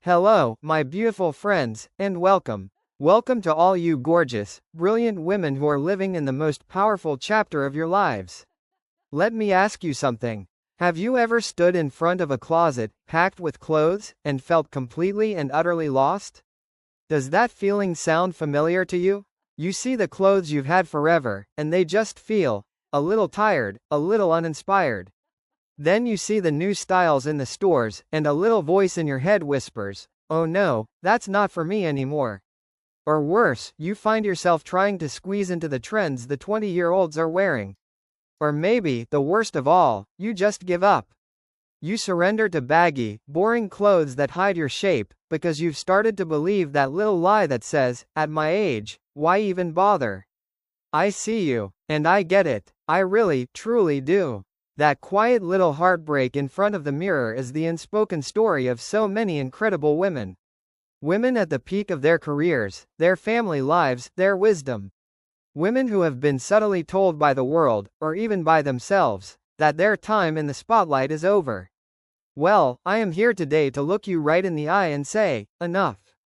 Hello, my beautiful friends, and welcome. Welcome to all you gorgeous, brilliant women who are living in the most powerful chapter of your lives. Let me ask you something. Have you ever stood in front of a closet, packed with clothes, and felt completely and utterly lost? Does that feeling sound familiar to you? You see the clothes you've had forever, and they just feel a little tired, a little uninspired. Then you see the new styles in the stores, and a little voice in your head whispers, "Oh no, that's not for me anymore." Or worse, you find yourself trying to squeeze into the trends the 20-year-olds are wearing. Or maybe, the worst of all, you just give up. You surrender to baggy, boring clothes that hide your shape, because you've started to believe that little lie that says, "At my age, why even bother?" I see you. And I get it. I really, truly do. That quiet little heartbreak in front of the mirror is the unspoken story of so many incredible women. Women at the peak of their careers, their family lives, their wisdom. Women who have been subtly told by the world, or even by themselves, that their time in the spotlight is over. Well, I am here today to look you right in the eye and say, enough.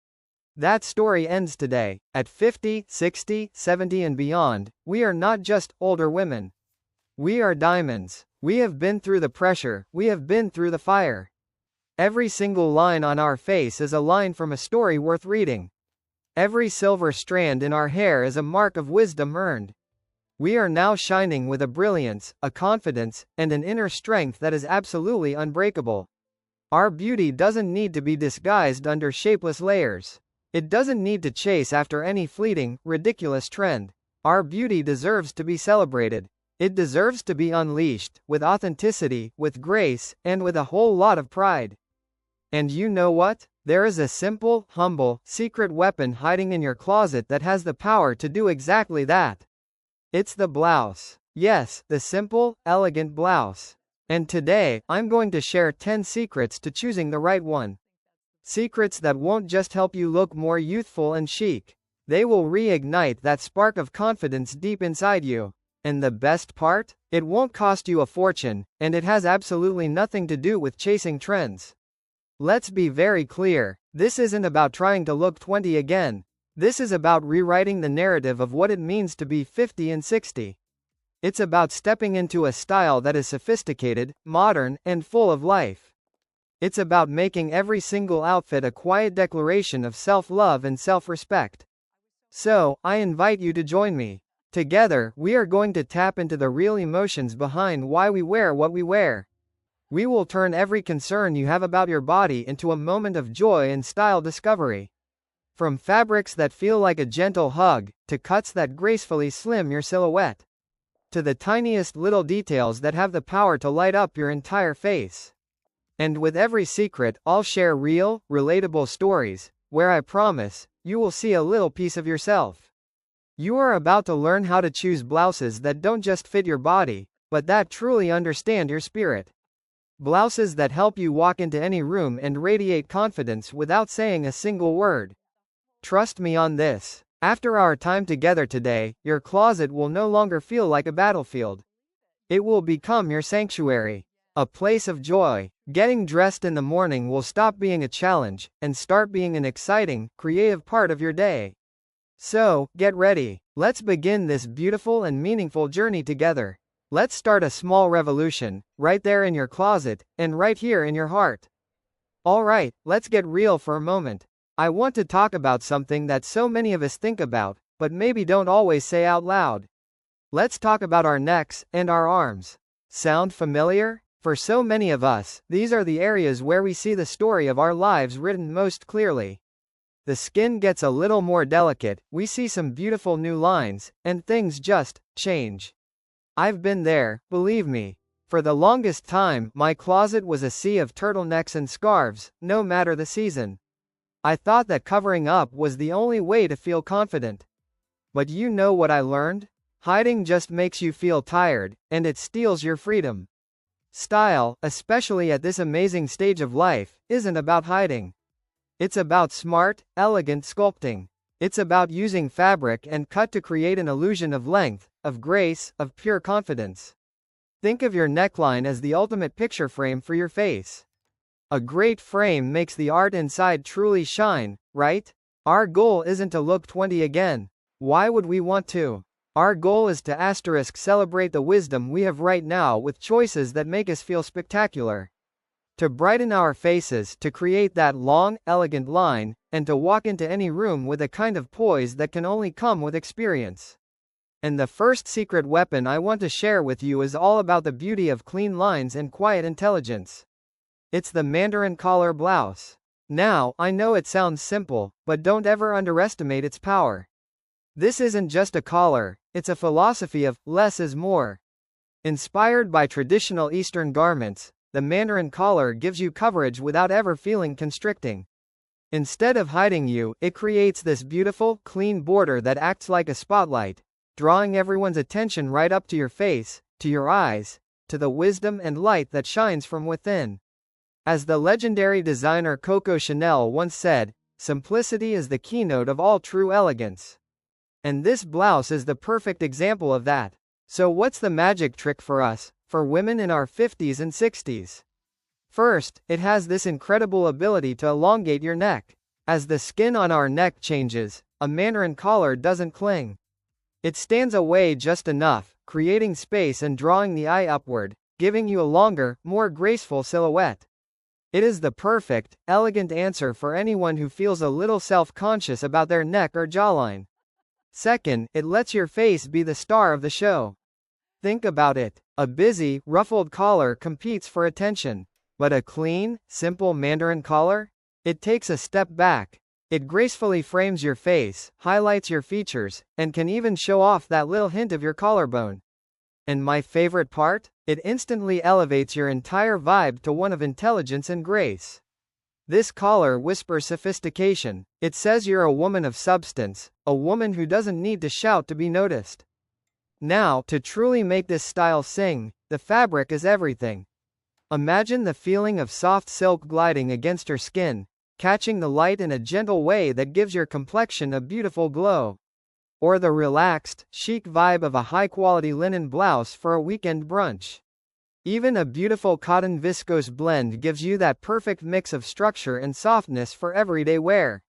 That story ends today. At 50, 60, 70 and beyond, we are not just older women. We are diamonds. We have been through the pressure, we have been through the fire. Every single line on our face is a line from a story worth reading. Every silver strand in our hair is a mark of wisdom earned. We are now shining with a brilliance, a confidence, and an inner strength that is absolutely unbreakable. Our beauty doesn't need to be disguised under shapeless layers. It doesn't need to chase after any fleeting, ridiculous trend. Our beauty deserves to be celebrated. It deserves to be unleashed, with authenticity, with grace, and with a whole lot of pride. And you know what? There is a simple, humble, secret weapon hiding in your closet that has the power to do exactly that. It's the blouse. Yes, the simple, elegant blouse. And today, I'm going to share 10 secrets to choosing the right one. Secrets that won't just help you look more youthful and chic. They will reignite that spark of confidence deep inside you. And the best part? It won't cost you a fortune, and it has absolutely nothing to do with chasing trends. Let's be very clear, this isn't about trying to look 20 again. This is about rewriting the narrative of what it means to be 50 and 60. It's about stepping into a style that is sophisticated, modern, and full of life. It's about making every single outfit a quiet declaration of self-love and self-respect. So, I invite you to join me. Together, we are going to tap into the real emotions behind why we wear what we wear. We will turn every concern you have about your body into a moment of joy and style discovery. From fabrics that feel like a gentle hug, to cuts that gracefully slim your silhouette. To the tiniest little details that have the power to light up your entire face. And with every secret, I'll share real, relatable stories, where I promise, you will see a little piece of yourself. You are about to learn how to choose blouses that don't just fit your body, but that truly understand your spirit. Blouses that help you walk into any room and radiate confidence without saying a single word. Trust me on this. After our time together today, your closet will no longer feel like a battlefield. It will become your sanctuary. A place of joy. Getting dressed in the morning will stop being a challenge, and start being an exciting, creative part of your day. So, get ready. Let's begin this beautiful and meaningful journey together. Let's start a small revolution, right there in your closet, and right here in your heart. Alright, let's get real for a moment. I want to talk about something that so many of us think about, but maybe don't always say out loud. Let's talk about our necks, and our arms. Sound familiar? For so many of us, these are the areas where we see the story of our lives written most clearly. The skin gets a little more delicate, we see some beautiful new lines, and things just change. I've been there, believe me. For the longest time, my closet was a sea of turtlenecks and scarves, no matter the season. I thought that covering up was the only way to feel confident. But you know what I learned? Hiding just makes you feel tired, and it steals your freedom. Style, especially at this amazing stage of life, isn't about hiding. It's about smart, elegant sculpting. It's about using fabric and cut to create an illusion of length, of grace, of pure confidence. Think of your neckline as the ultimate picture frame for your face. A great frame makes the art inside truly shine, right? Our goal isn't to look 20 again. Why would we want to? Our goal is to celebrate the wisdom we have right now with choices that make us feel spectacular. To brighten our faces, to create that long, elegant line, and to walk into any room with a kind of poise that can only come with experience. And the first secret weapon I want to share with you is all about the beauty of clean lines and quiet intelligence. It's the Mandarin collar blouse. Now, I know it sounds simple, but don't ever underestimate its power. This isn't just a collar, it's a philosophy of less is more. Inspired by traditional Eastern garments, the Mandarin collar gives you coverage without ever feeling constricting. Instead of hiding you, it creates this beautiful, clean border that acts like a spotlight, drawing everyone's attention right up to your face, to your eyes, to the wisdom and light that shines from within. As the legendary designer Coco Chanel once said, simplicity is the keynote of all true elegance. And this blouse is the perfect example of that. So what's the magic trick for us, for women in our 50s and 60s? First, it has this incredible ability to elongate your neck. As the skin on our neck changes, a Mandarin collar doesn't cling. It stands away just enough, creating space and drawing the eye upward, giving you a longer, more graceful silhouette. It is the perfect, elegant answer for anyone who feels a little self-conscious about their neck or jawline. Second, it lets your face be the star of the show. Think about it. A busy, ruffled collar competes for attention. But a clean, simple Mandarin collar? It takes a step back. It gracefully frames your face, highlights your features, and can even show off that little hint of your collarbone. And my favorite part? It instantly elevates your entire vibe to one of intelligence and grace. This collar whispers sophistication. It says you're a woman of substance, a woman who doesn't need to shout to be noticed. Now, to truly make this style sing, the fabric is everything. Imagine the feeling of soft silk gliding against your skin, catching the light in a gentle way that gives your complexion a beautiful glow. Or the relaxed, chic vibe of a high-quality linen blouse for a weekend brunch. Even a beautiful cotton viscose blend gives you that perfect mix of structure and softness for everyday wear.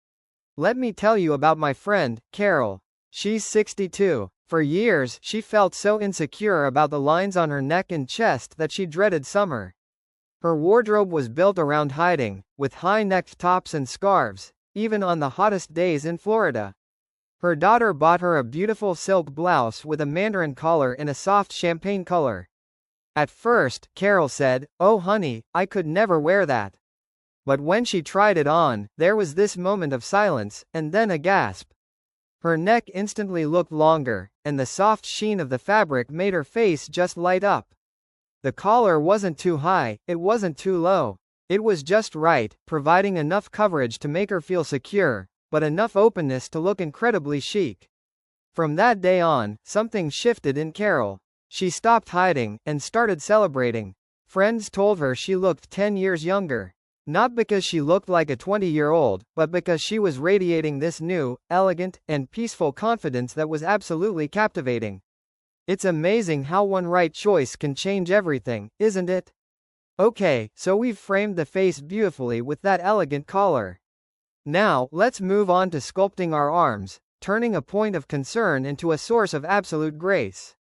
Let me tell you about my friend, Carol. She's 62. For years, she felt so insecure about the lines on her neck and chest that she dreaded summer. Her wardrobe was built around hiding, with high-necked tops and scarves, even on the hottest days in Florida. Her daughter bought her a beautiful silk blouse with a Mandarin collar in a soft champagne color. At first, Carol said, "Oh honey, I could never wear that." But when she tried it on, there was this moment of silence, and then a gasp. Her neck instantly looked longer, and the soft sheen of the fabric made her face just light up. The collar wasn't too high, it wasn't too low. It was just right, providing enough coverage to make her feel secure, but enough openness to look incredibly chic. From that day on, something shifted in Carol. She stopped hiding, and started celebrating. Friends told her she looked 10 years younger. Not because she looked like a 20-year-old, but because she was radiating this new, elegant, and peaceful confidence that was absolutely captivating. It's amazing how one right choice can change everything, isn't it? Okay, so we've framed the face beautifully with that elegant collar. Now, let's move on to sculpting our arms, turning a point of concern into a source of absolute grace.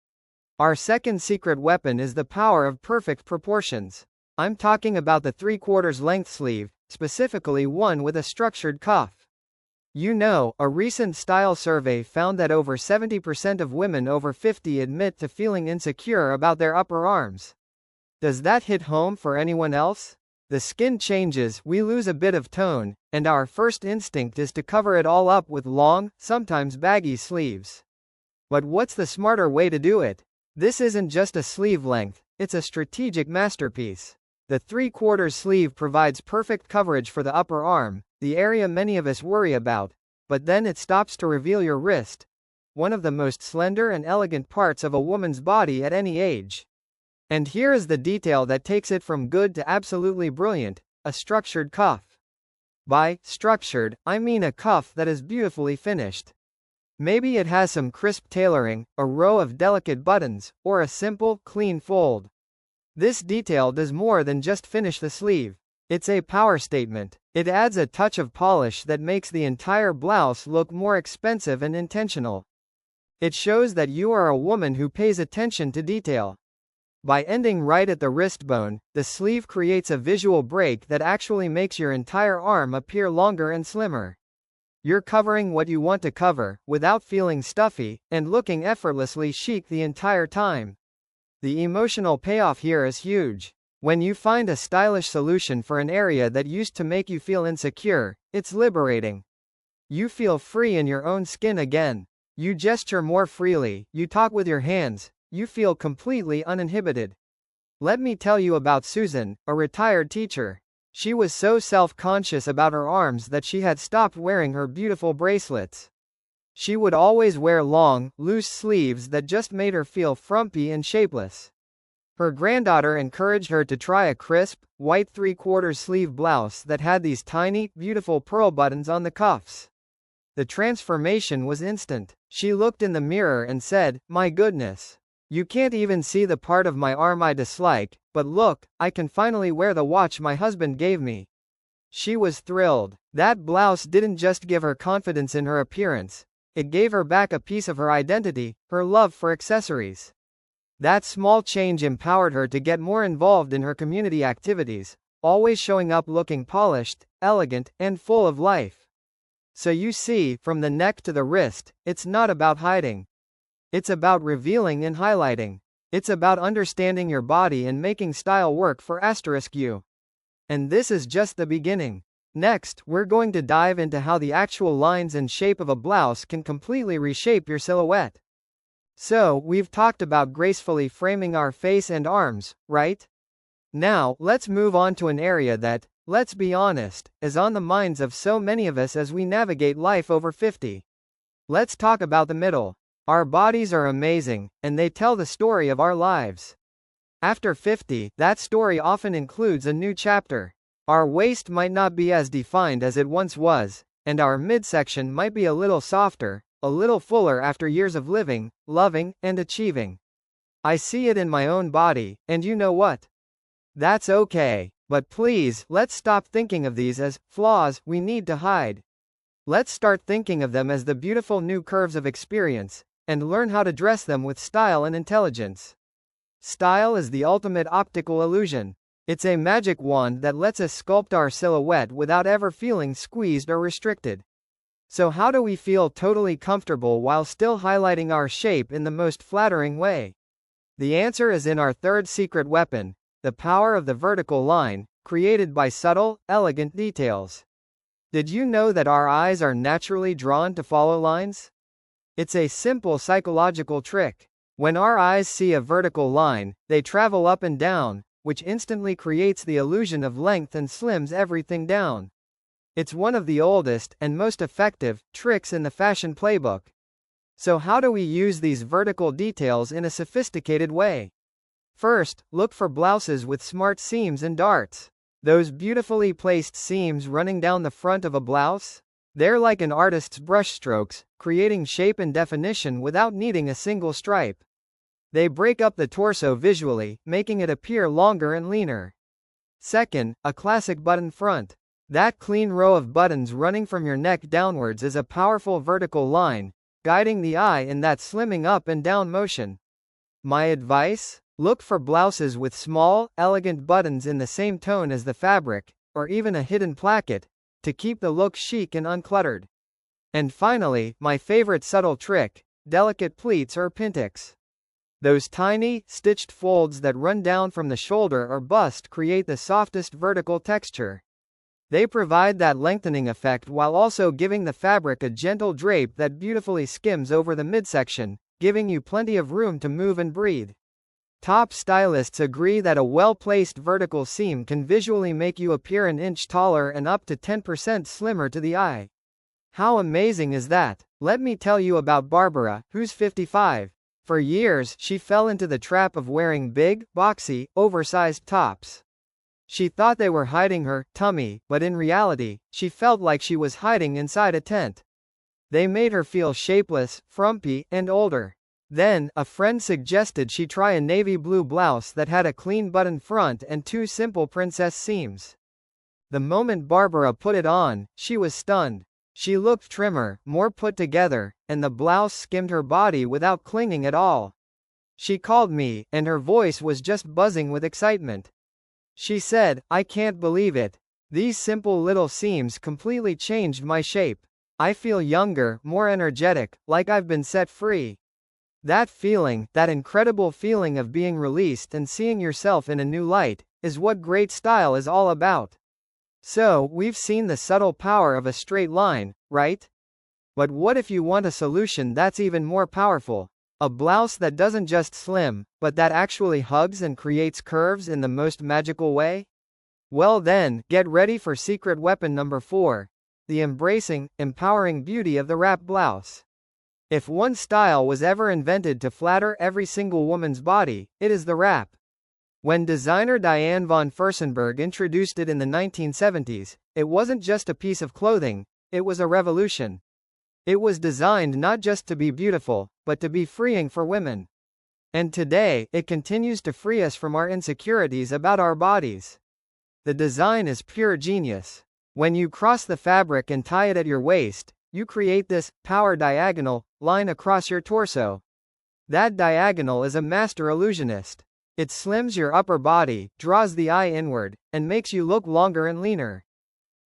Our second secret weapon is the power of perfect proportions. I'm talking about the 3/4 length sleeve, specifically one with a structured cuff. You know, a recent style survey found that over 70% of women over 50 admit to feeling insecure about their upper arms. Does that hit home for anyone else? The skin changes, we lose a bit of tone, and our first instinct is to cover it all up with long, sometimes baggy sleeves. But what's the smarter way to do it? This isn't just a sleeve length, it's a strategic masterpiece. The 3/4 sleeve provides perfect coverage for the upper arm, the area many of us worry about, but then it stops to reveal your wrist, one of the most slender and elegant parts of a woman's body at any age. And here is the detail that takes it from good to absolutely brilliant: a structured cuff. By structured, I mean a cuff that is beautifully finished. Maybe it has some crisp tailoring, a row of delicate buttons, or a simple, clean fold. This detail does more than just finish the sleeve. It's a power statement. It adds a touch of polish that makes the entire blouse look more expensive and intentional. It shows that you are a woman who pays attention to detail. By ending right at the wrist bone, the sleeve creates a visual break that actually makes your entire arm appear longer and slimmer. You're covering what you want to cover, without feeling stuffy, and looking effortlessly chic the entire time. The emotional payoff here is huge. When you find a stylish solution for an area that used to make you feel insecure, it's liberating. You feel free in your own skin again. You gesture more freely, you talk with your hands, you feel completely uninhibited. Let me tell you about Susan, a retired teacher. She was so self-conscious about her arms that she had stopped wearing her beautiful bracelets. She would always wear long, loose sleeves that just made her feel frumpy and shapeless. Her granddaughter encouraged her to try a crisp, white 3/4 sleeve blouse that had these tiny, beautiful pearl buttons on the cuffs. The transformation was instant. She looked in the mirror and said, "My goodness. You can't even see the part of my arm I dislike, but look, I can finally wear the watch my husband gave me." She was thrilled. That blouse didn't just give her confidence in her appearance, it gave her back a piece of her identity, her love for accessories. That small change empowered her to get more involved in her community activities, always showing up looking polished, elegant, and full of life. So you see, from the neck to the wrist, it's not about hiding. It's about revealing and highlighting. It's about understanding your body and making style work for *you. And this is just the beginning. Next, we're going to dive into how the actual lines and shape of a blouse can completely reshape your silhouette. So, we've talked about gracefully framing our face and arms, right? Now, let's move on to an area that, let's be honest, is on the minds of so many of us as we navigate life over 50. Let's talk about the middle. Our bodies are amazing, and they tell the story of our lives. After 50, that story often includes a new chapter. Our waist might not be as defined as it once was, and our midsection might be a little softer, a little fuller after years of living, loving, and achieving. I see it in my own body, and you know what? That's okay. But please, let's stop thinking of these as flaws we need to hide. Let's start thinking of them as the beautiful new curves of experience, and learn how to dress them with style and intelligence. Style is the ultimate optical illusion. It's a magic wand that lets us sculpt our silhouette without ever feeling squeezed or restricted. So how do we feel totally comfortable while still highlighting our shape in the most flattering way? The answer is in our third secret weapon, the power of the vertical line, created by subtle, elegant details. Did you know that our eyes are naturally drawn to follow lines? It's a simple psychological trick. When our eyes see a vertical line, they travel up and down, which instantly creates the illusion of length and slims everything down. It's one of the oldest, and most effective, tricks in the fashion playbook. So how do we use these vertical details in a sophisticated way? First, look for blouses with smart seams and darts. Those beautifully placed seams running down the front of a blouse? They're like an artist's brushstrokes, creating shape and definition without needing a single stripe. They break up the torso visually, making it appear longer and leaner. Second, a classic button front. That clean row of buttons running from your neck downwards is a powerful vertical line, guiding the eye in that slimming up and down motion. My advice? Look for blouses with small, elegant buttons in the same tone as the fabric, or even a hidden placket, to keep the look chic and uncluttered. And finally, my favorite subtle trick, delicate pleats or pintix. Those tiny, stitched folds that run down from the shoulder or bust create the softest vertical texture. They provide that lengthening effect while also giving the fabric a gentle drape that beautifully skims over the midsection, giving you plenty of room to move and breathe. Top stylists agree that a well-placed vertical seam can visually make you appear an inch taller and up to 10% slimmer to the eye. How amazing is that? Let me tell you about Barbara, who's 55. For years, she fell into the trap of wearing big, boxy, oversized tops. She thought they were hiding her tummy, but in reality, she felt like she was hiding inside a tent. They made her feel shapeless, frumpy, and older. Then, a friend suggested she try a navy blue blouse that had a clean button front and two simple princess seams. The moment Barbara put it on, she was stunned. She looked trimmer, more put together, and the blouse skimmed her body without clinging at all. She called me, and her voice was just buzzing with excitement. She said, "I can't believe it. These simple little seams completely changed my shape. I feel younger, more energetic, like I've been set free." That feeling, that incredible feeling of being released and seeing yourself in a new light, is what great style is all about. So, we've seen the subtle power of a straight line, right? But what if you want a solution that's even more powerful? A blouse that doesn't just slim, but that actually hugs and creates curves in the most magical way? Well then, get ready for secret weapon number 4. The embracing, empowering beauty of the wrap blouse. If one style was ever invented to flatter every single woman's body, it is the wrap. When designer Diane von Furstenberg introduced it in the 1970s, it wasn't just a piece of clothing, it was a revolution. It was designed not just to be beautiful, but to be freeing for women. And today, it continues to free us from our insecurities about our bodies. The design is pure genius. When you cross the fabric and tie it at your waist, you create this power diagonal line across your torso. That diagonal is a master illusionist. It slims your upper body, draws the eye inward, and makes you look longer and leaner.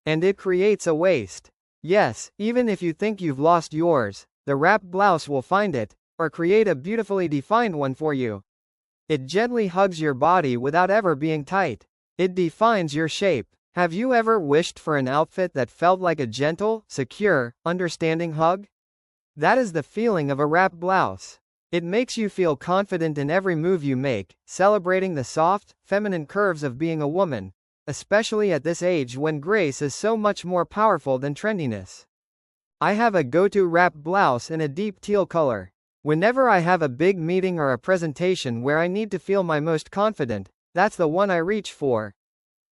And it creates a waist. Yes, even if you think you've lost yours, the wrap blouse will find it, or create a beautifully defined one for you. It gently hugs your body without ever being tight. It defines your shape. Have you ever wished for an outfit that felt like a gentle, secure, understanding hug? That is the feeling of a wrap blouse. It makes you feel confident in every move you make, celebrating the soft, feminine curves of being a woman, especially at this age when grace is so much more powerful than trendiness. I have a go-to wrap blouse in a deep teal color. Whenever I have a big meeting or a presentation where I need to feel my most confident, that's the one I reach for.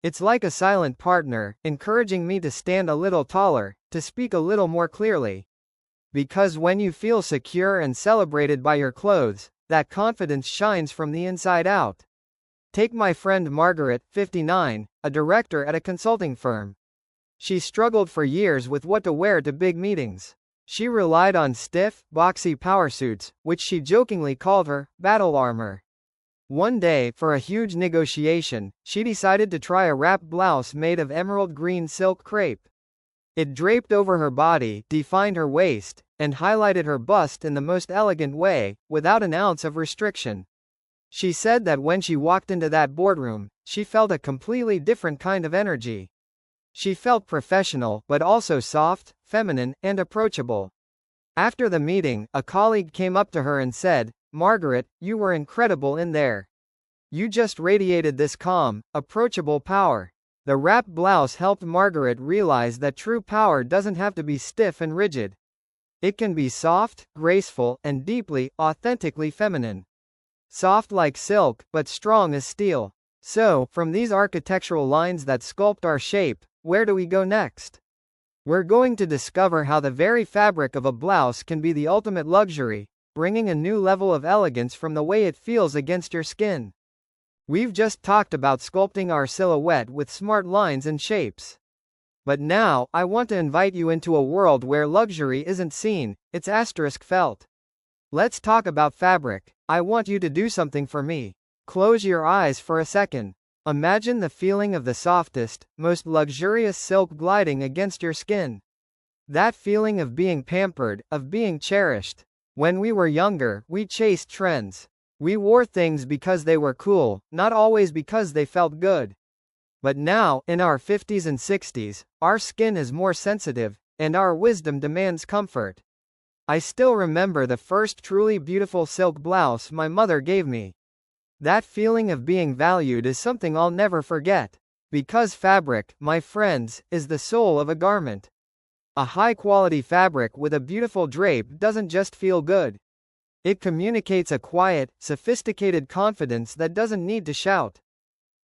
It's like a silent partner, encouraging me to stand a little taller, to speak a little more clearly. Because when you feel secure and celebrated by your clothes, that confidence shines from the inside out. Take my friend Margaret, 59, a director at a consulting firm. She struggled for years with what to wear to big meetings. She relied on stiff, boxy power suits, which she jokingly called her battle armor. One day, for a huge negotiation, she decided to try a wrap blouse made of emerald green silk crepe. It draped over her body, defined her waist, and highlighted her bust in the most elegant way, without an ounce of restriction. She said that when she walked into that boardroom, she felt a completely different kind of energy. She felt professional, but also soft, feminine, and approachable. After the meeting, a colleague came up to her and said, "Margaret, you were incredible in there. You just radiated this calm, approachable power." The wrap blouse helped Margaret realize that true power doesn't have to be stiff and rigid. It can be soft, graceful, and deeply, authentically feminine. Soft like silk, but strong as steel. So, from these architectural lines that sculpt our shape, where do we go next? We're going to discover how the very fabric of a blouse can be the ultimate luxury, bringing a new level of elegance from the way it feels against your skin. We've just talked about sculpting our silhouette with smart lines and shapes. But now, I want to invite you into a world where luxury isn't seen, it's felt. Let's talk about fabric. I want you to do something for me. Close your eyes for a second. Imagine the feeling of the softest, most luxurious silk gliding against your skin. That feeling of being pampered, of being cherished. When we were younger, we chased trends. We wore things because they were cool, not always because they felt good. But now, in our 50s and 60s, our skin is more sensitive, and our wisdom demands comfort. I still remember the first truly beautiful silk blouse my mother gave me. That feeling of being valued is something I'll never forget. Because fabric, my friends, is the soul of a garment. A high-quality fabric with a beautiful drape doesn't just feel good. It communicates a quiet, sophisticated confidence that doesn't need to shout.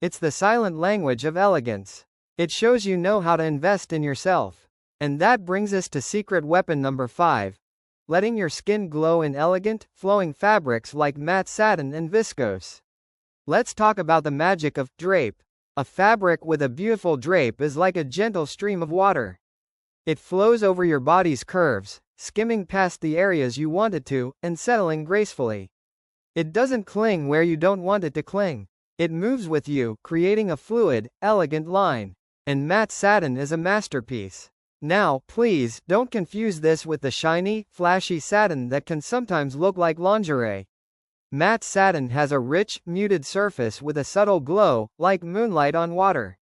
It's the silent language of elegance. It shows you know how to invest in yourself. And that brings us to secret weapon number 5. Letting your skin glow in elegant, flowing fabrics like matte satin and viscose. Let's talk about the magic of drape. A fabric with a beautiful drape is like a gentle stream of water. It flows over your body's curves, skimming past the areas you want it to, and settling gracefully. It doesn't cling where you don't want it to cling. It moves with you, creating a fluid, elegant line. And matte satin is a masterpiece. Now, please, don't confuse this with the shiny, flashy satin that can sometimes look like lingerie. Matte satin has a rich, muted surface with a subtle glow, like moonlight on water.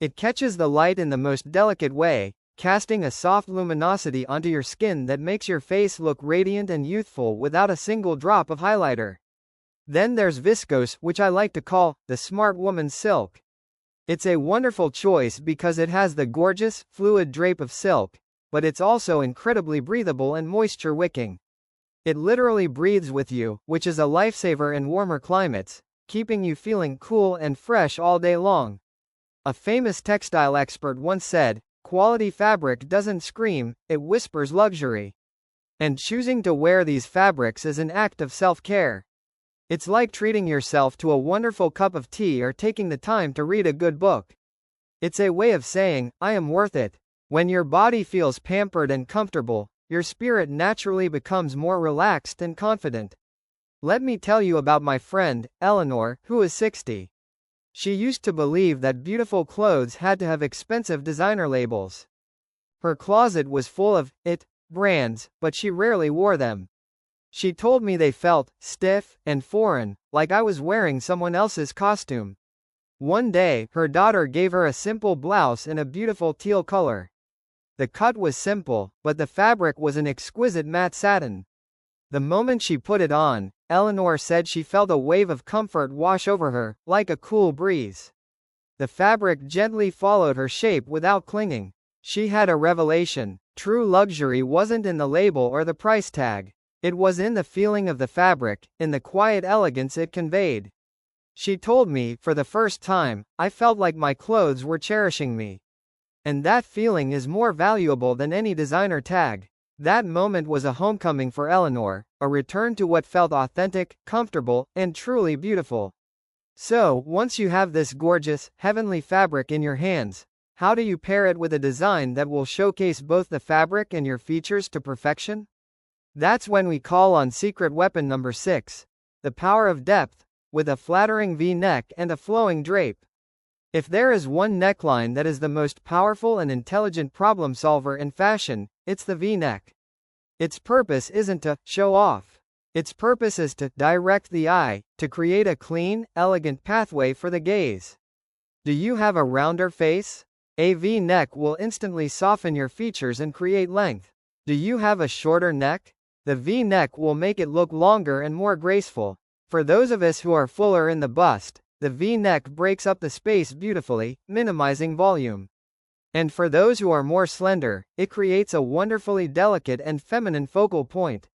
It catches the light in the most delicate way, casting a soft luminosity onto your skin that makes your face look radiant and youthful without a single drop of highlighter. Then there's viscose, which I like to call the smart woman's silk. It's a wonderful choice because it has the gorgeous, fluid drape of silk, but it's also incredibly breathable and moisture-wicking. It literally breathes with you, which is a lifesaver in warmer climates, keeping you feeling cool and fresh all day long. A famous textile expert once said, "Quality fabric doesn't scream, it whispers luxury." And choosing to wear these fabrics is an act of self-care. It's like treating yourself to a wonderful cup of tea or taking the time to read a good book. It's a way of saying, I am worth it. When your body feels pampered and comfortable, your spirit naturally becomes more relaxed and confident. Let me tell you about my friend, Eleanor, who is 60. She used to believe that beautiful clothes had to have expensive designer labels. Her closet was full of it brands, but she rarely wore them. She told me they felt stiff and foreign, like I was wearing someone else's costume. One day, her daughter gave her a simple blouse in a beautiful teal color. The cut was simple, but the fabric was an exquisite matte satin. The moment she put it on, Eleanor said she felt a wave of comfort wash over her, like a cool breeze. The fabric gently followed her shape without clinging. She had a revelation. True luxury wasn't in the label or the price tag. It was in the feeling of the fabric, in the quiet elegance it conveyed. She told me, for the first time, I felt like my clothes were cherishing me. And that feeling is more valuable than any designer tag. That moment was a homecoming for Eleanor, a return to what felt authentic, comfortable, and truly beautiful. So, once you have this gorgeous, heavenly fabric in your hands, how do you pair it with a design that will showcase both the fabric and your features to perfection? That's when we call on secret weapon number 6, the power of depth, with a flattering V-neck and a flowing drape. If there is one neckline that is the most powerful and intelligent problem solver in fashion, it's the V-neck. Its purpose isn't to show off. Its purpose is to direct the eye, to create a clean, elegant pathway for the gaze. Do you have a rounder face? A V-neck will instantly soften your features and create length. Do you have a shorter neck? The V-neck will make it look longer and more graceful. For those of us who are fuller in the bust, the V-neck breaks up the space beautifully, minimizing volume. And for those who are more slender, it creates a wonderfully delicate and feminine focal point.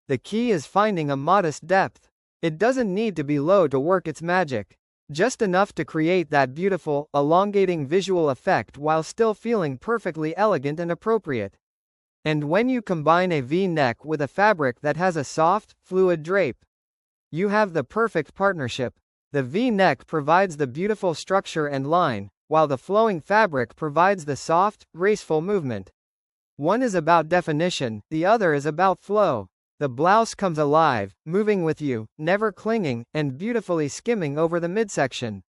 The key is finding a modest depth. It doesn't need to be low to work its magic. Just enough to create that beautiful, elongating visual effect while still feeling perfectly elegant and appropriate. And when you combine a V-neck with a fabric that has a soft, fluid drape, you have the perfect partnership. The V-neck provides the beautiful structure and line, while the flowing fabric provides the soft, graceful movement. One is about definition, the other is about flow. The blouse comes alive, moving with you, never clinging, and beautifully skimming over the midsection.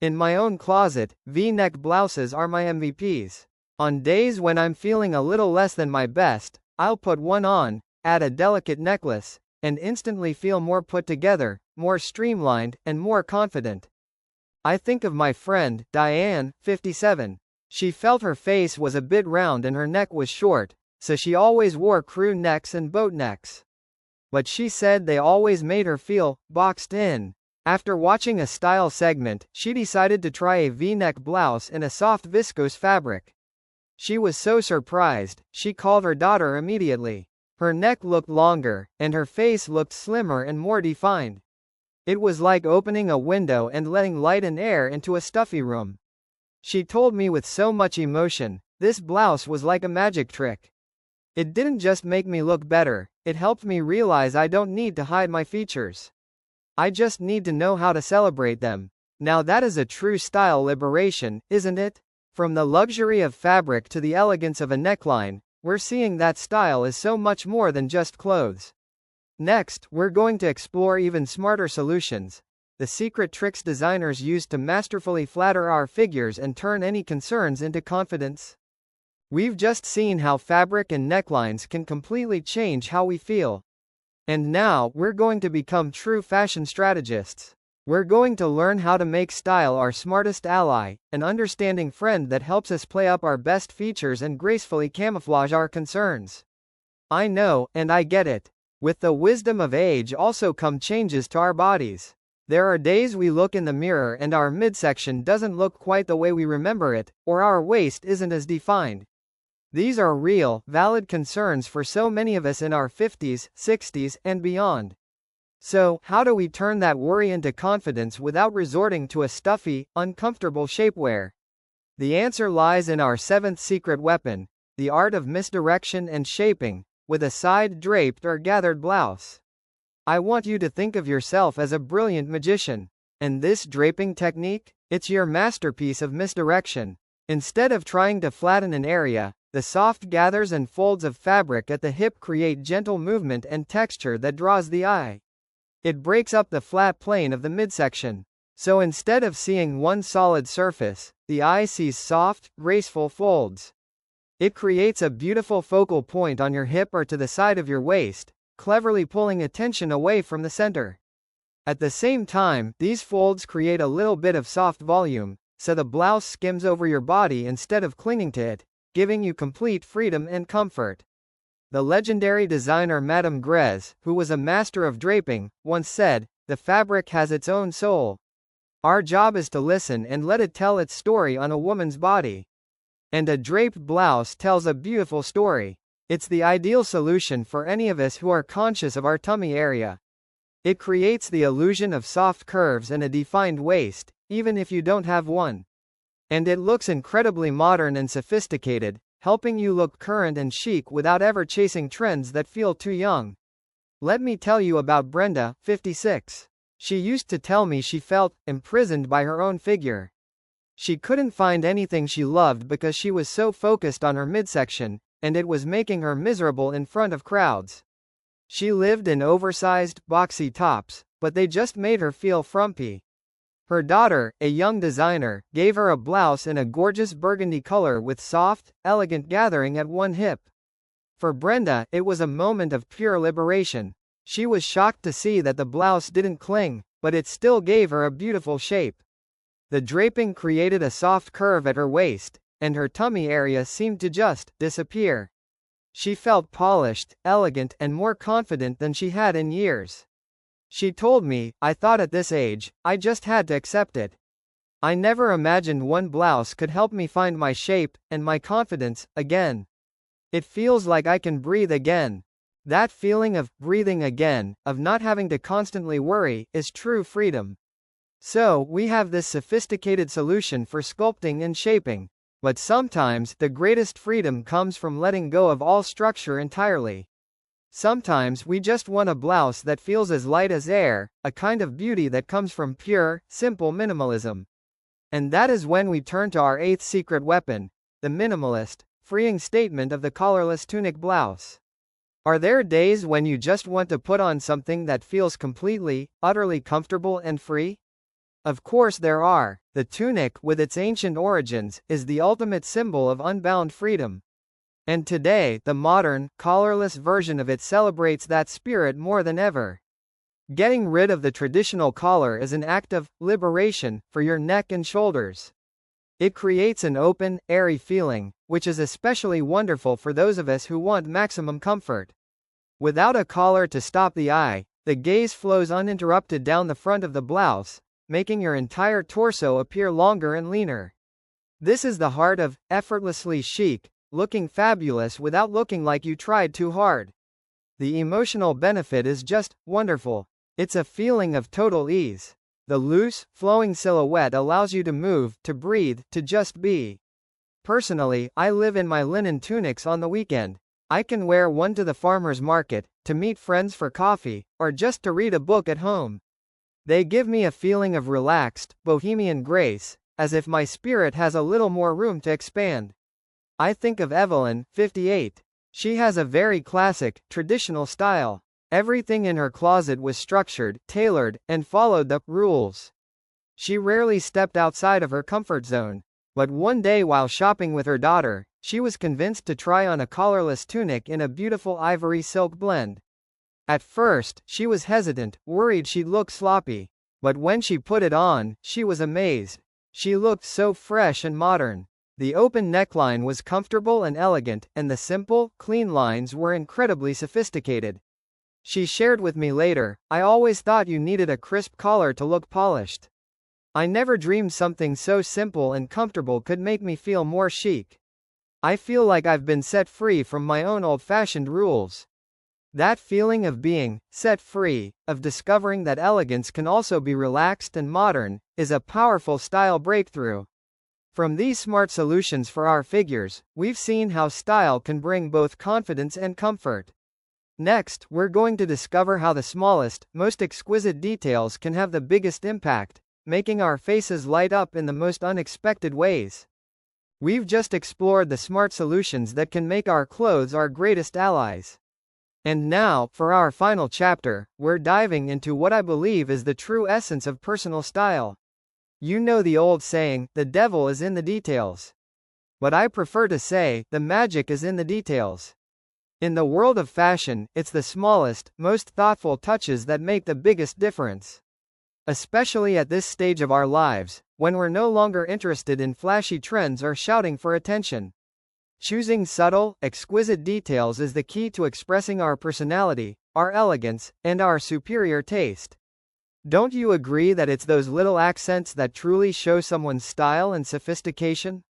In my own closet, V-neck blouses are my MVPs. On days when I'm feeling a little less than my best, I'll put one on, add a delicate necklace, and instantly feel more put together, more streamlined, and more confident. I think of my friend, Diane, 57. She felt her face was a bit round and her neck was short, so she always wore crew necks and boat necks. But she said they always made her feel boxed in. After watching a style segment, she decided to try a V-neck blouse in a soft viscose fabric. She was so surprised, she called her daughter immediately. Her neck looked longer, and her face looked slimmer and more defined. It was like opening a window and letting light and air into a stuffy room. She told me with so much emotion, this blouse was like a magic trick. It didn't just make me look better, it helped me realize I don't need to hide my features. I just need to know how to celebrate them. Now that is a true style liberation, isn't it? From the luxury of fabric to the elegance of a neckline, we're seeing that style is so much more than just clothes. Next, we're going to explore even smarter solutions, the secret tricks designers use to masterfully flatter our figures and turn any concerns into confidence. We've just seen how fabric and necklines can completely change how we feel. And now, we're going to become true fashion strategists. We're going to learn how to make style our smartest ally, an understanding friend that helps us play up our best features and gracefully camouflage our concerns. I know, and I get it. With the wisdom of age also come changes to our bodies. There are days we look in the mirror and our midsection doesn't look quite the way we remember it, or our waist isn't as defined. These are real, valid concerns for so many of us in our 50s, 60s, and beyond. So, how do we turn that worry into confidence without resorting to a stuffy, uncomfortable shapewear? The answer lies in our seventh secret weapon, the art of misdirection and shaping, with a side-draped or gathered blouse. I want you to think of yourself as a brilliant magician. And this draping technique? It's your masterpiece of misdirection. Instead of trying to flatten an area, the soft gathers and folds of fabric at the hip create gentle movement and texture that draws the eye. It breaks up the flat plane of the midsection. So instead of seeing one solid surface, the eye sees soft, graceful folds. It creates a beautiful focal point on your hip or to the side of your waist, cleverly pulling attention away from the center. At the same time, these folds create a little bit of soft volume, so the blouse skims over your body instead of clinging to it, giving you complete freedom and comfort. The legendary designer Madame Grès, who was a master of draping, once said, "The fabric has its own soul. Our job is to listen and let it tell its story on a woman's body." And a draped blouse tells a beautiful story. It's the ideal solution for any of us who are conscious of our tummy area. It creates the illusion of soft curves and a defined waist, even if you don't have one. And it looks incredibly modern and sophisticated, helping you look current and chic without ever chasing trends that feel too young. Let me tell you about Brenda, 56. She used to tell me she felt imprisoned by her own figure. She couldn't find anything she loved because she was so focused on her midsection, and it was making her miserable in front of crowds. She lived in oversized, boxy tops, but they just made her feel frumpy. Her daughter, a young designer, gave her a blouse in a gorgeous burgundy color with soft, elegant gathering at one hip. For Brenda, it was a moment of pure liberation. She was shocked to see that the blouse didn't cling, but it still gave her a beautiful shape. The draping created a soft curve at her waist, and her tummy area seemed to just disappear. She felt polished, elegant, and more confident than she had in years. She told me, "I thought at this age, I just had to accept it. I never imagined one blouse could help me find my shape, and my confidence, again. It feels like I can breathe again." That feeling of breathing again, of not having to constantly worry, is true freedom. So, we have this sophisticated solution for sculpting and shaping. But sometimes, the greatest freedom comes from letting go of all structure entirely. Sometimes we just want a blouse that feels as light as air, a kind of beauty that comes from pure, simple minimalism. And that is when we turn to our eighth secret weapon, the minimalist, freeing statement of the collarless tunic blouse. Are there days when you just want to put on something that feels completely, utterly comfortable and free? Of course there are. The tunic, with its ancient origins, is the ultimate symbol of unbound freedom. And today, the modern, collarless version of it celebrates that spirit more than ever. Getting rid of the traditional collar is an act of liberation for your neck and shoulders. It creates an open, airy feeling, which is especially wonderful for those of us who want maximum comfort. Without a collar to stop the eye, the gaze flows uninterrupted down the front of the blouse, making your entire torso appear longer and leaner. This is the heart of effortlessly chic, looking fabulous without looking like you tried too hard. The emotional benefit is just wonderful. It's a feeling of total ease. The loose, flowing silhouette allows you to move, to breathe, to just be. Personally, I live in my linen tunics on the weekend. I can wear one to the farmer's market, to meet friends for coffee, or just to read a book at home. They give me a feeling of relaxed, bohemian grace, as if my spirit has a little more room to expand. I think of Evelyn, 58. She has a very classic, traditional style. Everything in her closet was structured, tailored, and followed the rules. She rarely stepped outside of her comfort zone. But one day while shopping with her daughter, she was convinced to try on a collarless tunic in a beautiful ivory silk blend. At first, she was hesitant, worried she'd look sloppy. But when she put it on, she was amazed. She looked so fresh and modern. The open neckline was comfortable and elegant, and the simple, clean lines were incredibly sophisticated. She shared with me later, "I always thought you needed a crisp collar to look polished. I never dreamed something so simple and comfortable could make me feel more chic. I feel like I've been set free from my own old-fashioned rules." That feeling of being set free, of discovering that elegance can also be relaxed and modern, is a powerful style breakthrough. From these smart solutions for our figures, we've seen how style can bring both confidence and comfort. Next, we're going to discover how the smallest, most exquisite details can have the biggest impact, making our faces light up in the most unexpected ways. We've just explored the smart solutions that can make our clothes our greatest allies. And now, for our final chapter, we're diving into what I believe is the true essence of personal style. You know the old saying, the devil is in the details. But I prefer to say, the magic is in the details. In the world of fashion, it's the smallest, most thoughtful touches that make the biggest difference. Especially at this stage of our lives, when we're no longer interested in flashy trends or shouting for attention. Choosing subtle, exquisite details is the key to expressing our personality, our elegance, and our superior taste. Don't you agree that it's those little accents that truly show someone's style and sophistication?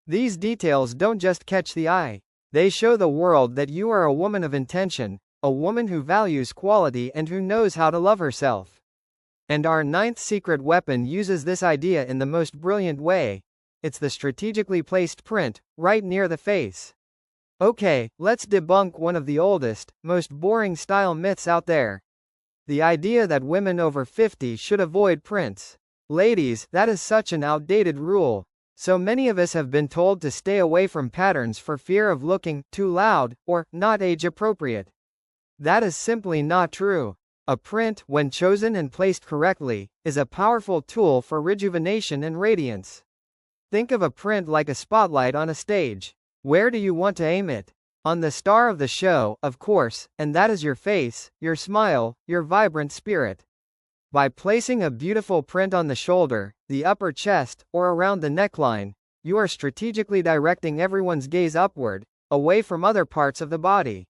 These details don't just catch the eye. They show the world that you are a woman of intention, a woman who values quality and who knows how to love herself. And our ninth secret weapon uses this idea in the most brilliant way. It's the strategically placed print, right near the face. Okay, let's debunk one of the oldest, most boring style myths out there. The idea that women over 50 should avoid prints. Ladies, that is such an outdated rule. So many of us have been told to stay away from patterns for fear of looking too loud, or not age appropriate. That is simply not true. A print, when chosen and placed correctly, is a powerful tool for rejuvenation and radiance. Think of a print like a spotlight on a stage. Where do you want to aim it? On the star of the show, of course, and that is your face, your smile, your vibrant spirit. By placing a beautiful print on the shoulder, the upper chest, or around the neckline, you are strategically directing everyone's gaze upward, away from other parts of the body.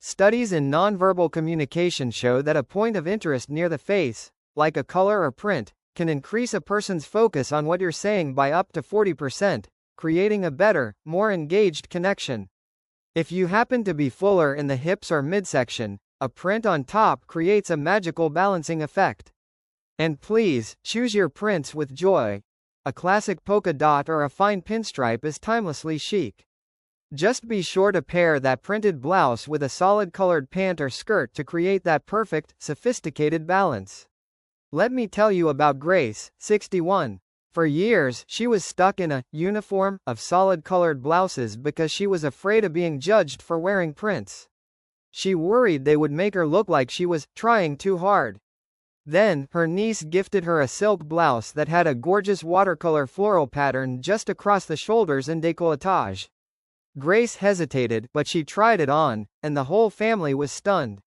Studies in nonverbal communication show that a point of interest near the face, like a color or print, can increase a person's focus on what you're saying by up to 40%, creating a better, more engaged connection. If you happen to be fuller in the hips or midsection, a print on top creates a magical balancing effect. And please, choose your prints with joy. A classic polka dot or a fine pinstripe is timelessly chic. Just be sure to pair that printed blouse with a solid colored pant or skirt to create that perfect, sophisticated balance. Let me tell you about Grace, 61. For years, she was stuck in a uniform of solid colored blouses because she was afraid of being judged for wearing prints. She worried they would make her look like she was trying too hard. Then, her niece gifted her a silk blouse that had a gorgeous watercolor floral pattern just across the shoulders and décolletage. Grace hesitated, but she tried it on, and the whole family was stunned.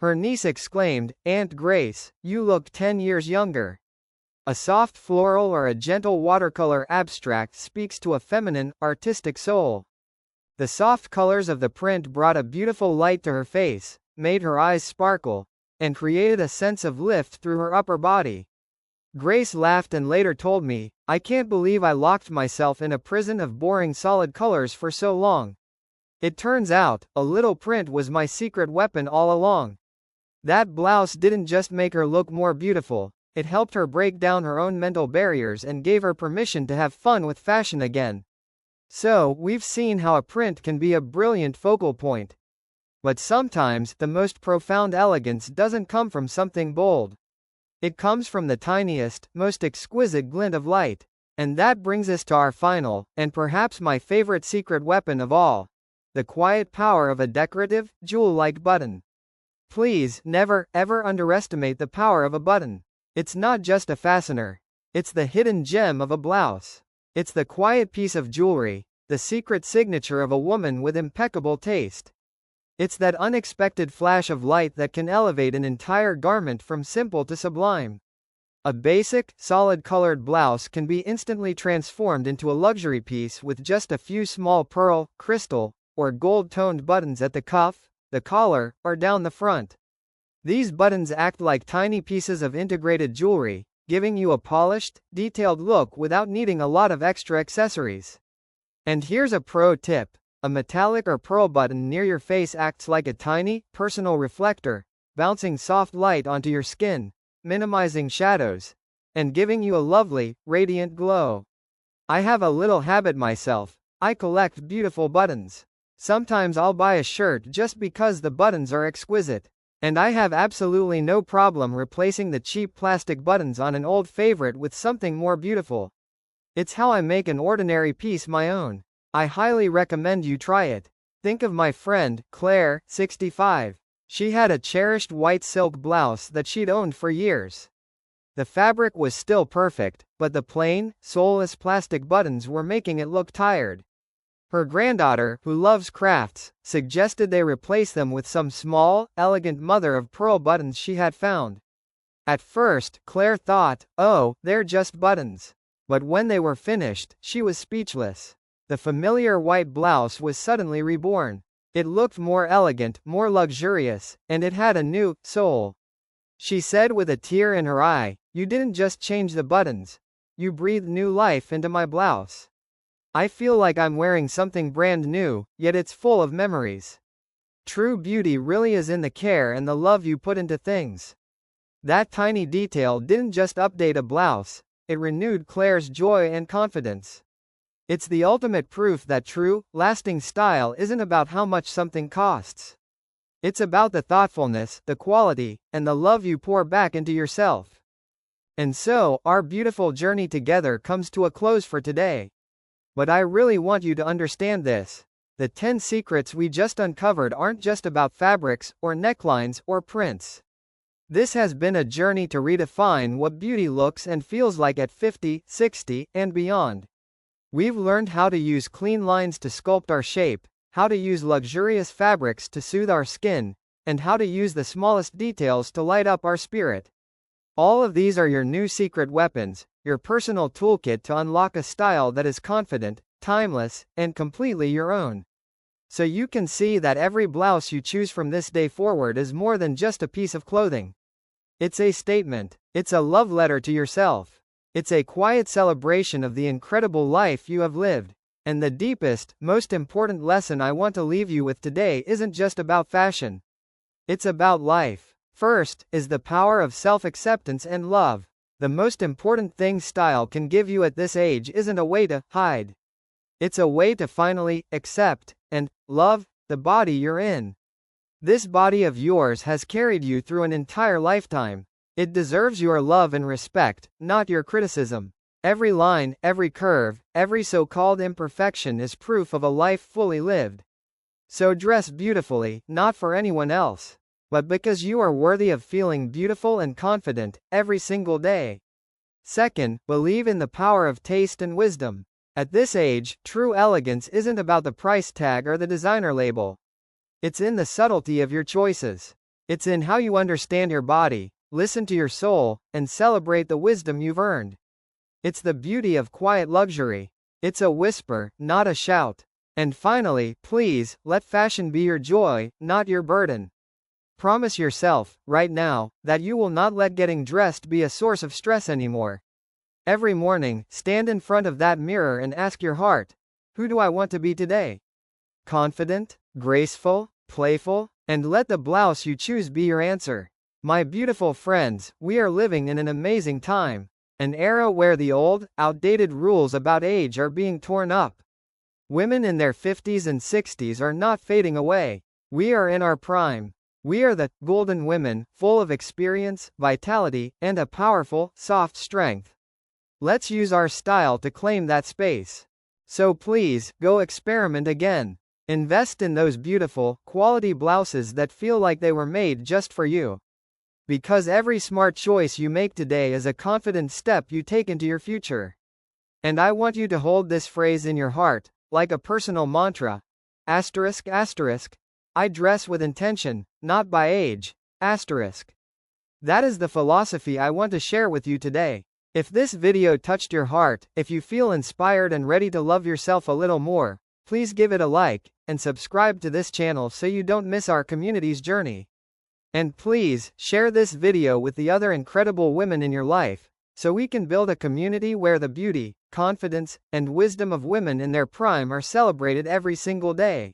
Her niece exclaimed, "Aunt Grace, you look 10 years younger." A soft floral or a gentle watercolor abstract speaks to a feminine, artistic soul. The soft colors of the print brought a beautiful light to her face, made her eyes sparkle, and created a sense of lift through her upper body. Grace laughed and later told me, "I can't believe I locked myself in a prison of boring solid colors for so long. It turns out, a little print was my secret weapon all along." That blouse didn't just make her look more beautiful, it helped her break down her own mental barriers and gave her permission to have fun with fashion again. So, we've seen how a print can be a brilliant focal point. But sometimes, the most profound elegance doesn't come from something bold. It comes from the tiniest, most exquisite glint of light. And that brings us to our final, and perhaps my favorite secret weapon of all. The quiet power of a decorative, jewel-like button. Please, never, ever underestimate the power of a button. It's not just a fastener. It's the hidden gem of a blouse. It's the quiet piece of jewelry, the secret signature of a woman with impeccable taste. It's that unexpected flash of light that can elevate an entire garment from simple to sublime. A basic, solid-colored blouse can be instantly transformed into a luxury piece with just a few small pearl, crystal, or gold-toned buttons at the cuff, the collar, or down the front. These buttons act like tiny pieces of integrated jewelry, giving you a polished, detailed look without needing a lot of extra accessories. And here's a pro tip. A metallic or pearl button near your face acts like a tiny, personal reflector, bouncing soft light onto your skin, minimizing shadows, and giving you a lovely, radiant glow. I have a little habit myself. I collect beautiful buttons. Sometimes I'll buy a shirt just because the buttons are exquisite. And I have absolutely no problem replacing the cheap plastic buttons on an old favorite with something more beautiful. It's how I make an ordinary piece my own. I highly recommend you try it. Think of my friend, Claire, 65. She had a cherished white silk blouse that she'd owned for years. The fabric was still perfect, but the plain, soulless plastic buttons were making it look tired. Her granddaughter, who loves crafts, suggested they replace them with some small, elegant mother-of-pearl buttons she had found. At first, Claire thought, oh, they're just buttons. But when they were finished, she was speechless. The familiar white blouse was suddenly reborn. It looked more elegant, more luxurious, and it had a new soul. She said with a tear in her eye, "You didn't just change the buttons. You breathed new life into my blouse. I feel like I'm wearing something brand new, yet it's full of memories." True beauty really is in the care and the love you put into things. That tiny detail didn't just update a blouse, it renewed Claire's joy and confidence. It's the ultimate proof that true, lasting style isn't about how much something costs. It's about the thoughtfulness, the quality, and the love you pour back into yourself. And so, our beautiful journey together comes to a close for today. But I really want you to understand this. The 10 secrets we just uncovered aren't just about fabrics, or necklines, or prints. This has been a journey to redefine what beauty looks and feels like at 50, 60, and beyond. We've learned how to use clean lines to sculpt our shape, how to use luxurious fabrics to soothe our skin, and how to use the smallest details to light up our spirit. All of these are your new secret weapons, your personal toolkit to unlock a style that is confident, timeless, and completely your own. So you can see that every blouse you choose from this day forward is more than just a piece of clothing. It's a statement. It's a love letter to yourself. It's a quiet celebration of the incredible life you have lived. And the deepest, most important lesson I want to leave you with today isn't just about fashion. It's about life. First, is the power of self-acceptance and love. The most important thing style can give you at this age isn't a way to hide. It's a way to finally accept and love the body you're in. This body of yours has carried you through an entire lifetime. It deserves your love and respect, not your criticism. Every line, every curve, every so-called imperfection is proof of a life fully lived. So dress beautifully, not for anyone else, but because you are worthy of feeling beautiful and confident every single day. Second, believe in the power of taste and wisdom. At this age, true elegance isn't about the price tag or the designer label. It's in the subtlety of your choices. It's in how you understand your body, listen to your soul, and celebrate the wisdom you've earned. It's the beauty of quiet luxury. It's a whisper, not a shout. And finally, please, let fashion be your joy, not your burden. Promise yourself, right now, that you will not let getting dressed be a source of stress anymore. Every morning, stand in front of that mirror and ask your heart, who do I want to be today? Confident, graceful, playful, and let the blouse you choose be your answer. My beautiful friends, we are living in an amazing time. An era where the old, outdated rules about age are being torn up. Women in their 50s and 60s are not fading away. We are in our prime. We are the golden women, full of experience, vitality, and a powerful, soft strength. Let's use our style to claim that space. So please, go experiment again. Invest in those beautiful, quality blouses that feel like they were made just for you. Because every smart choice you make today is a confident step you take into your future. And I want you to hold this phrase in your heart, like a personal mantra. Asterisk asterisk. I dress with intention, not by age. Asterisk. That is the philosophy I want to share with you today. If this video touched your heart, if you feel inspired and ready to love yourself a little more, please give it a like, and subscribe to this channel so you don't miss our community's journey. And please, share this video with the other incredible women in your life, so we can build a community where the beauty, confidence, and wisdom of women in their prime are celebrated every single day.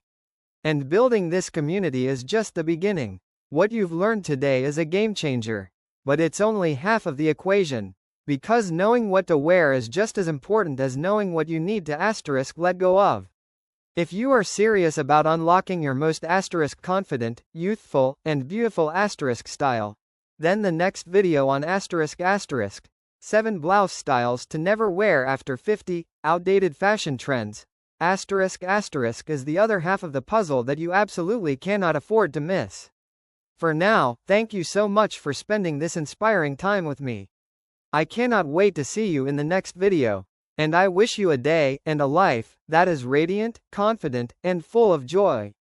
And building this community is just the beginning. What you've learned today is a game changer. But it's only half of the equation. Because knowing what to wear is just as important as knowing what you need to let go of. If you are serious about unlocking your most confident, youthful, and beautiful style, then the next video on 7 blouse styles to never wear after 50 outdated fashion trends is the other half of the puzzle that you absolutely cannot afford to miss. For now, thank you so much for spending this inspiring time with me. I cannot wait to see you in the next video, and I wish you a day and a life that is radiant, confident, and full of joy.